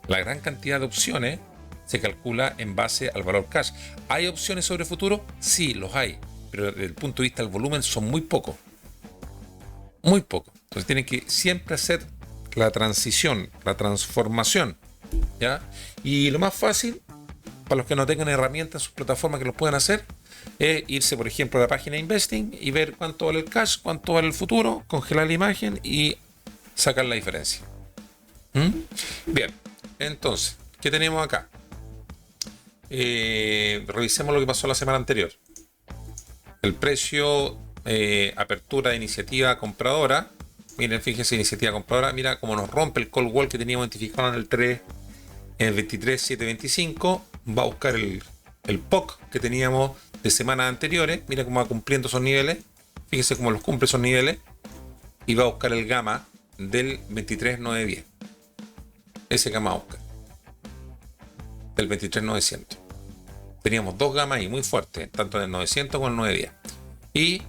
La gran cantidad de opciones se calcula en base al valor cash. ¿Hay opciones sobre futuro? Sí, los hay. Pero desde el punto de vista del volumen son muy pocos. Muy pocos. Entonces tienen que siempre hacer la transición, la transformación. ¿Ya? Y lo más fácil, para los que no tengan herramientas en sus plataformas que lo puedan hacer, es irse, por ejemplo, a la página de Investing y ver cuánto vale el cash, cuánto vale el futuro, congelar la imagen y sacar la diferencia. Bien, entonces, ¿qué tenemos acá? Revisemos lo que pasó la semana anterior. El precio, apertura de iniciativa compradora. Miren, fíjense, iniciativa compradora. Mira cómo nos rompe el call wall que teníamos identificado en el 23.725. Va a buscar el POC que teníamos de semanas anteriores. Mira cómo va cumpliendo esos niveles. Fíjense cómo los cumple esos niveles. Y va a buscar el gamma del 23.910. Ese gamma va a buscar del 23.900. Teníamos dos gamas ahí muy fuertes, tanto en el 900 como en el 910. Y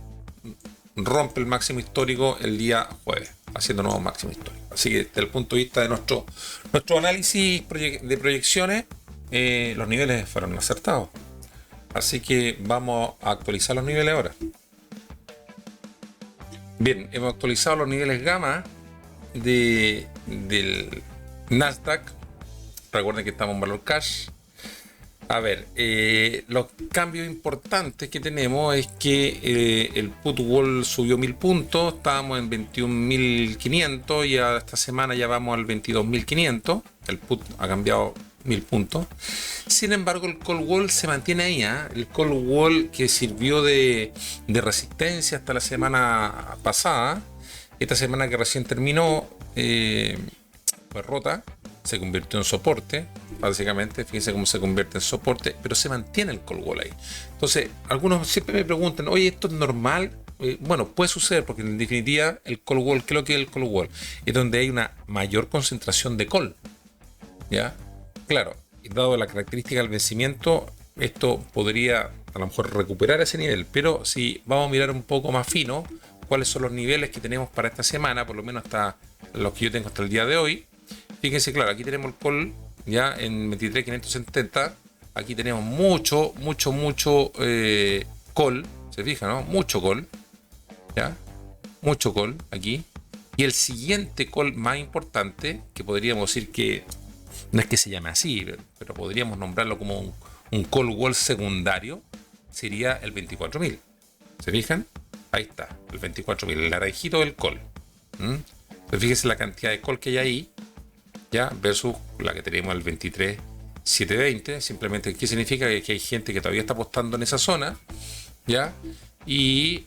rompe el máximo histórico el día jueves, haciendo nuevos máximos históricos. Así que desde el punto de vista de nuestro análisis de proyecciones, los niveles fueron acertados. Así que vamos a actualizar los niveles ahora. Bien, hemos actualizado los niveles gamma del Nasdaq. Recuerden que estamos en valor cash. A ver, los cambios importantes que tenemos es que el put wall subió 1000 puntos, estábamos en 21.500 y esta semana ya vamos al 22.500. El put ha cambiado 1000 puntos. Sin embargo, el call wall se mantiene ahí, ¿eh? El call wall que sirvió de resistencia hasta la semana pasada, esta semana que recién terminó, fue rota, se convirtió en soporte, básicamente. Fíjense cómo se convierte en soporte, pero se mantiene el call wall ahí. Entonces, algunos siempre me preguntan, oye, ¿esto es normal? Bueno, puede suceder porque en definitiva el call wall, ¿qué es lo que es el call wall? Es donde hay una mayor concentración de call, ¿ya? Claro, y dado la característica del vencimiento, esto podría a lo mejor recuperar ese nivel, pero si vamos a mirar un poco más fino cuáles son los niveles que tenemos para esta semana, por lo menos hasta los que yo tengo hasta el día de hoy. Fíjense, claro, aquí tenemos el call ya en 23.570, aquí tenemos mucho call, se fija, ¿no? Mucho call, ¿ya? Mucho call aquí. Y el siguiente call más importante, que podríamos decir que no es que se llame así, pero podríamos nombrarlo como un call wall secundario, sería el 24.000. ¿Se fijan? Ahí está, el 24.000, el naranjito del call. Pero fíjense la cantidad de call que hay ahí, ¿ya? Versus la que tenemos el 23.720. Simplemente, ¿qué significa? Que hay gente que todavía está apostando en esa zona, ¿ya? Y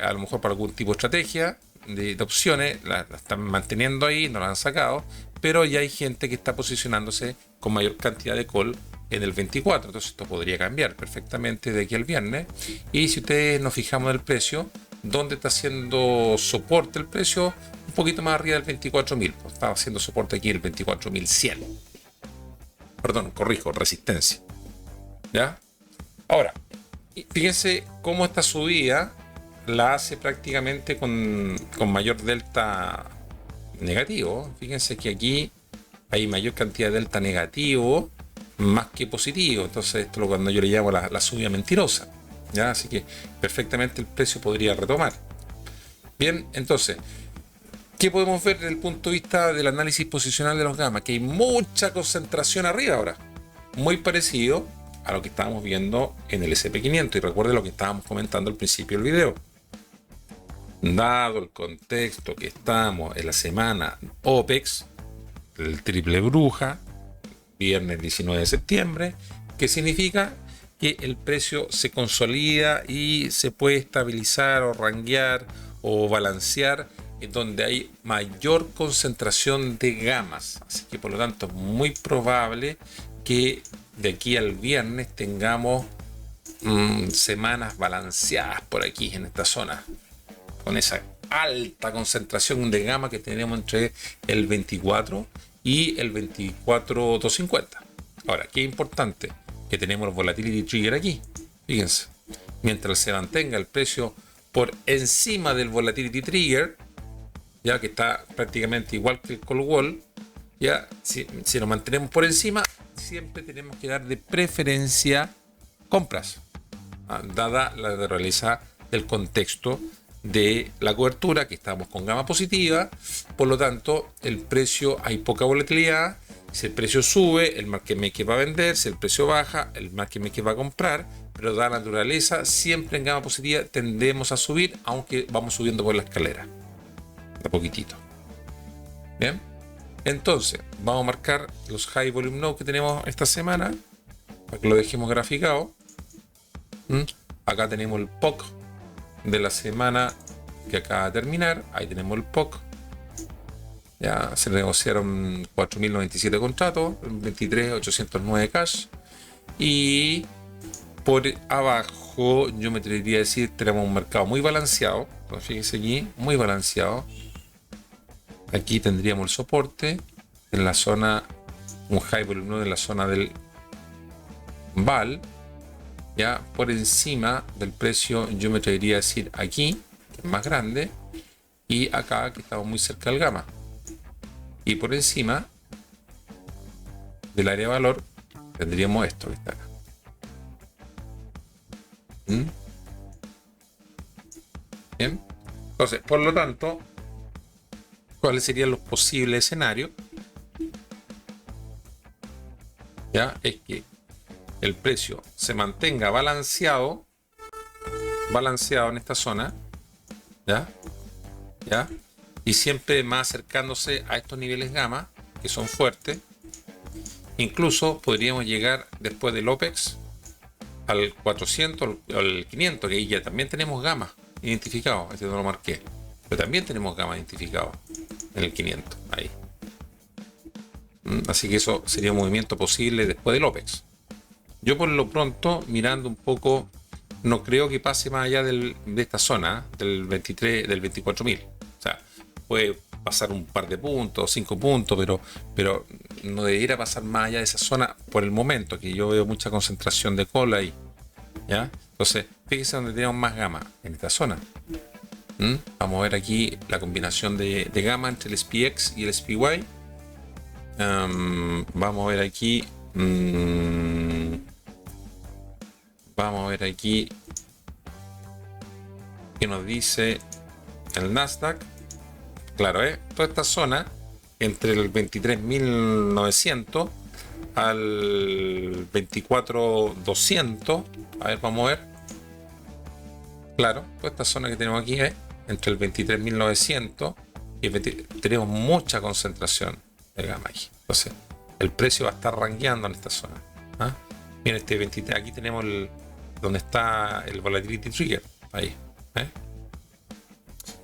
a lo mejor para algún tipo de estrategia de opciones la están manteniendo ahí, no la han sacado, pero ya hay gente que está posicionándose con mayor cantidad de call en el 24. Entonces esto podría cambiar perfectamente de aquí al viernes. Y si ustedes nos fijamos en el precio, ¿dónde está haciendo soporte el precio? Un poquito más arriba del 24.000. Pues está haciendo soporte aquí el 24.100. Perdón, corrijo, resistencia. ¿Ya? Ahora, fíjense cómo esta subida la hace prácticamente con mayor delta negativo. Fíjense que aquí hay mayor cantidad de delta negativo más que positivo. Entonces esto es cuando yo le llamo la subida mentirosa, ¿ya? Así que perfectamente el precio podría retomar. Bien, entonces, ¿qué podemos ver desde el punto de vista del análisis posicional de los gamma? Que hay mucha concentración arriba ahora, muy parecido a lo que estábamos viendo en el SP500. Y recuerden lo que estábamos comentando al principio del video. Dado el contexto que estamos en la semana OPEX, el triple bruja, viernes 19 de septiembre, ¿qué significa? Que el precio se consolida y se puede estabilizar o ranguear o balancear en donde hay mayor concentración de gamas. Así que por lo tanto es muy probable que de aquí al viernes tengamos semanas balanceadas por aquí en esta zona, con esa alta concentración de gama que tenemos entre el 24 y el 24.250. Ahora, ¿qué es importante? Que tenemos el volatility trigger aquí. Fíjense, mientras se mantenga el precio por encima del volatility trigger, ya que está prácticamente igual que el call wall, ya si nos mantenemos por encima, siempre tenemos que dar de preferencia compras, dada la naturaleza del contexto de la cobertura, que estamos con gama positiva. Por lo tanto, el precio, hay poca volatilidad. Si el precio sube, el market maker va a vender. Si el precio baja, el market maker va a comprar. Pero dada la naturaleza, siempre en gama positiva tendemos a subir, aunque vamos subiendo por la escalera de poquitito. Bien, entonces vamos a marcar los high volume node que tenemos esta semana para que lo dejemos graficado. Acá tenemos el POC de la semana que acaba de terminar. Ahí tenemos el POC. Ya se negociaron 4.097 contratos, 23.809 cash. Y por abajo, yo me atrevería a decir, tenemos un mercado muy balanceado. Entonces, fíjense aquí, muy balanceado. Aquí tendríamos el soporte en la zona, un high volume en la zona del VAL. Ya por encima del precio, yo me atrevería a decir aquí, que es más grande, y acá, que estamos muy cerca del gamma. Y por encima del área de valor, tendríamos esto que está acá. Bien. Entonces, por lo tanto, ¿cuáles serían los posibles escenarios? Ya es que el precio se mantenga balanceado en esta zona, ¿ya? Y siempre más acercándose a estos niveles gamma, que son fuertes, Incluso podríamos llegar después del OPEX al 400, al 500, que ahí ya también tenemos gamas identificados. Este no lo marqué, pero también tenemos gamas identificados en el 500, ahí. Así que eso sería un movimiento posible después del OPEX. Yo por lo pronto, mirando un poco, no creo que pase más allá de esta zona, del 23, del 24.000. O sea, puede pasar un par de puntos, 5 puntos, pero no debiera pasar más allá de esa zona por el momento, que yo veo mucha concentración de cola ahí. ¿Ya? Entonces, fíjense donde tenemos más gama, en esta zona. Vamos a ver aquí la combinación de gama entre el SPX y el SPY. Vamos a ver aquí. Vamos a ver aquí qué nos dice el Nasdaq. Claro, toda esta zona entre el 23.900 al 24.200. A ver, vamos a ver. Claro, toda esta zona que tenemos aquí entre el 23.900 y el 20, tenemos mucha concentración de gama aquí. Entonces, el precio va a estar rankeando en esta zona. Miren, este 23, aquí tenemos donde está el Volatility Trigger. Ahí.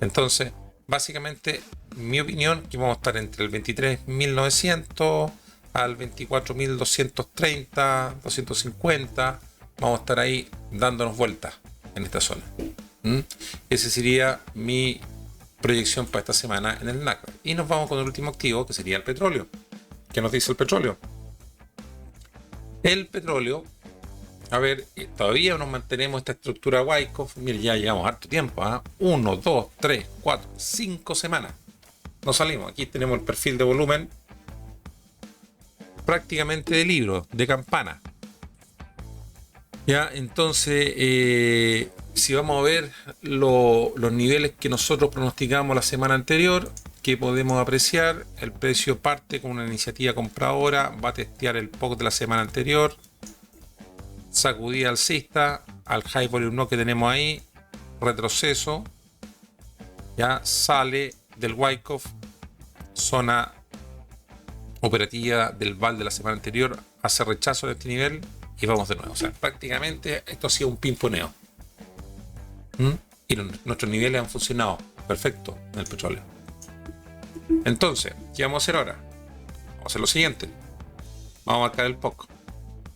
Entonces, básicamente, mi opinión, que vamos a estar entre el 23.900 al 24.230, 250. Vamos a estar ahí dándonos vueltas en esta zona. Esa sería mi proyección para esta semana en el NASDAQ. Y nos vamos con el último activo, que sería el petróleo. ¿Qué nos dice el petróleo? El petróleo, a ver, todavía nos mantenemos esta estructura Wyckoff. Mire, ya llevamos harto tiempo, 1, 2, 3, 4, 5 semanas. Nos salimos. Aquí tenemos el perfil de volumen prácticamente de libro, de campana. Ya, entonces, si vamos a ver los niveles que nosotros pronosticamos la semana anterior, que podemos apreciar, el precio parte con una iniciativa compradora, va a testear el POC de la semana anterior, sacudida alcista, al high volume no que tenemos ahí, retroceso, ya sale del Wyckoff, zona operativa del VAL de la semana anterior, hace rechazo de este nivel y vamos de nuevo. O sea, prácticamente esto ha sido un pimponeo. Y nuestros niveles han funcionado perfecto en el petróleo. Entonces, ¿qué vamos a hacer ahora? Vamos a hacer lo siguiente. Vamos a marcar el POC.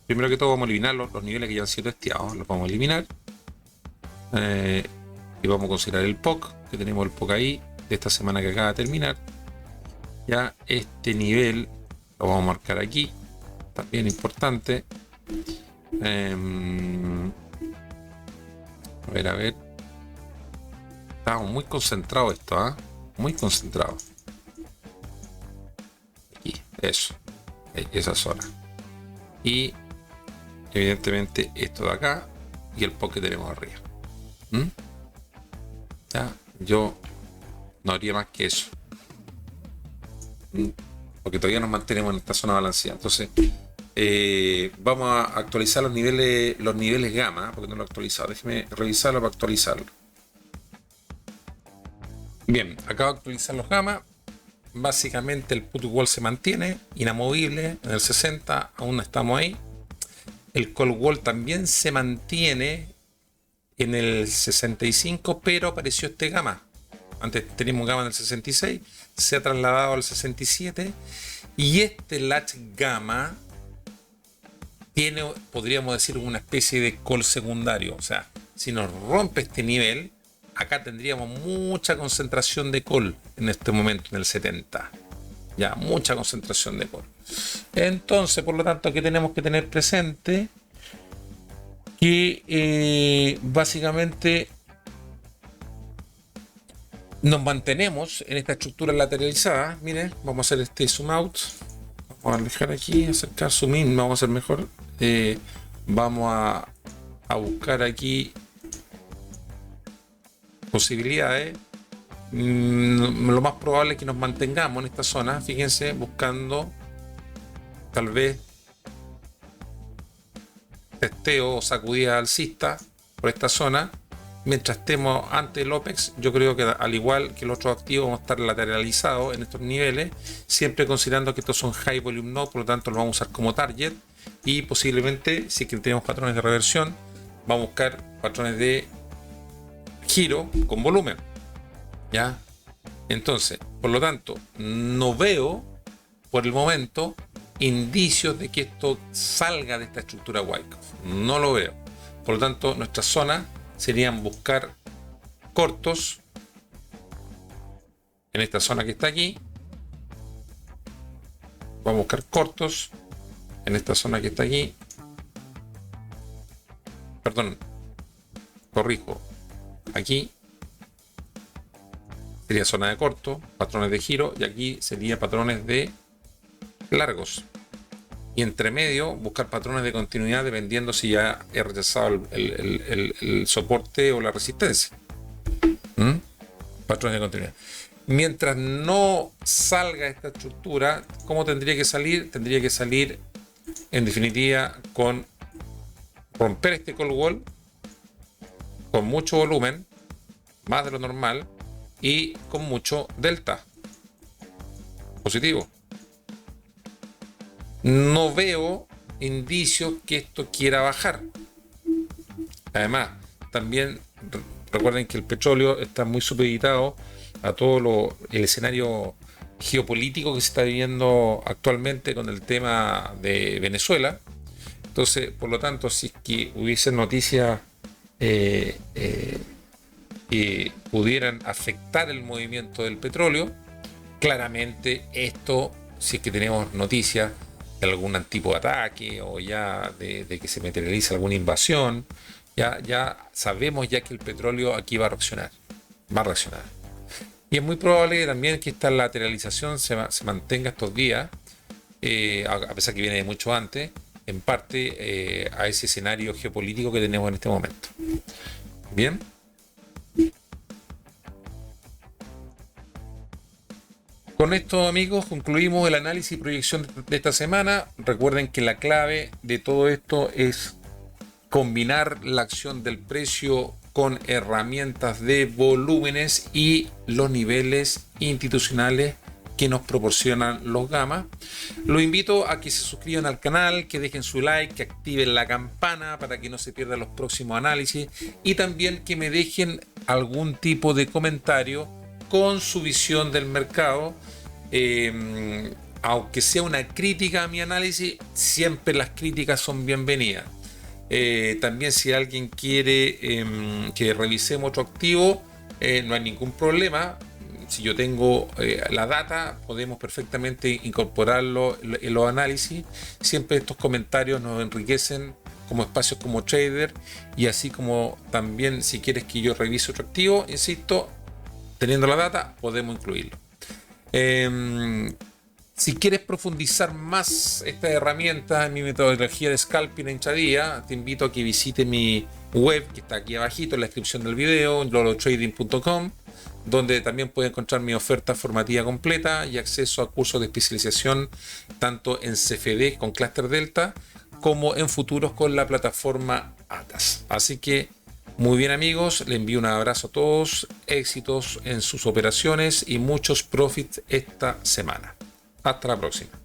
Primero que todo vamos a eliminar los niveles que ya han sido testeados. Los vamos a eliminar. Y vamos a considerar el POC, que tenemos el POC ahí, de esta semana que acaba de terminar. Ya este nivel lo vamos a marcar aquí. También importante. A ver. Estamos muy concentrados esto, muy concentrado. Aquí, eso. Esa zona. Y evidentemente esto de acá y el POC que tenemos arriba. Ya, yo no haría más que eso. Porque todavía nos mantenemos en esta zona balanceada. Entonces, vamos a actualizar los niveles gamma, porque no lo he actualizado. Déjeme revisarlo para actualizarlo. Bien, acabo de actualizar los gamma. Básicamente el put wall se mantiene inamovible en el 60, aún estamos ahí. El call wall también se mantiene en el 65, pero apareció este gamma. Antes teníamos gamma en el 66, se ha trasladado al 67 y este latch gamma tiene, podríamos decir, una especie de call secundario. O sea, si nos rompe este nivel, acá tendríamos mucha concentración de call en este momento, en el 70. Ya, mucha concentración de call. Entonces, por lo tanto, aquí tenemos que tener presente que básicamente nos mantenemos en esta estructura lateralizada. Miren, vamos a hacer este zoom out. Vamos a dejar aquí, acercar zoom in, vamos a hacer mejor. Vamos a buscar aquí posibilidades. Lo más probable es que nos mantengamos en esta zona, fíjense, buscando tal vez testeo o sacudida alcista por esta zona mientras estemos ante el OPEX, yo creo que al igual que los otros activos vamos a estar lateralizados en estos niveles, siempre considerando que estos son high volume node, por lo tanto los vamos a usar como target, y posiblemente, si es que tenemos patrones de reversión, vamos a buscar patrones de giro con volumen, ¿ya? Entonces, por lo tanto, no veo por el momento indicios de que esto salga de esta estructura Wyckoff. No lo veo. Por lo tanto, nuestra zona serían buscar cortos en esta zona que está aquí. Vamos a buscar cortos en esta zona que está aquí. Perdón, corrijo. Aquí sería zona de corto, patrones de giro, y aquí sería patrones de largos. Y entre medio buscar patrones de continuidad dependiendo si ya he rechazado el soporte o la resistencia. Patrones de continuidad. Mientras no salga esta estructura, ¿cómo tendría que salir? Tendría que salir en definitiva con romper este call wall con mucho volumen, más de lo normal, y con mucho delta positivo. No veo indicios que esto quiera bajar. Además, también recuerden que el petróleo está muy supeditado a todo el escenario geopolítico que se está viviendo actualmente con el tema de Venezuela. Entonces, por lo tanto, si es que hubiese noticias que pudieran afectar el movimiento del petróleo, claramente esto, si es que tenemos noticias de algún tipo de ataque o ya de que se materializa alguna invasión, ya sabemos ya que el petróleo aquí va a reaccionar. Y es muy probable también que esta lateralización se mantenga estos días, a pesar que viene de mucho antes, en parte a ese escenario geopolítico que tenemos en este momento. Bien. Con esto, amigos, concluimos el análisis y proyección de esta semana. Recuerden que la clave de todo esto es combinar la acción del precio con herramientas de volúmenes y los niveles institucionales que nos proporcionan los gamma. Los invito a que se suscriban al canal, que dejen su like, que activen la campana para que no se pierdan los próximos análisis, y también que me dejen algún tipo de comentario con su visión del mercado. Aunque sea una crítica a mi análisis, siempre las críticas son bienvenidas. También si alguien quiere que revisemos otro activo, no hay ningún problema. Si yo tengo la data, podemos perfectamente incorporarlo en los análisis. Siempre estos comentarios nos enriquecen como espacios como trader, y así como también si quieres que yo revise otro activo, insisto, teniendo la data, podemos incluirlo. Si quieres profundizar más estas herramientas en mi metodología de scalping en intradía, te invito a que visites mi web, que está aquí abajito en la descripción del video, lolotrading.com, donde también puedes encontrar mi oferta formativa completa y acceso a cursos de especialización tanto en CFD con Cluster Delta como en futuros con la plataforma ATAS. Así que muy bien, amigos, les envío un abrazo a todos, éxitos en sus operaciones y muchos profits esta semana. Hasta la próxima.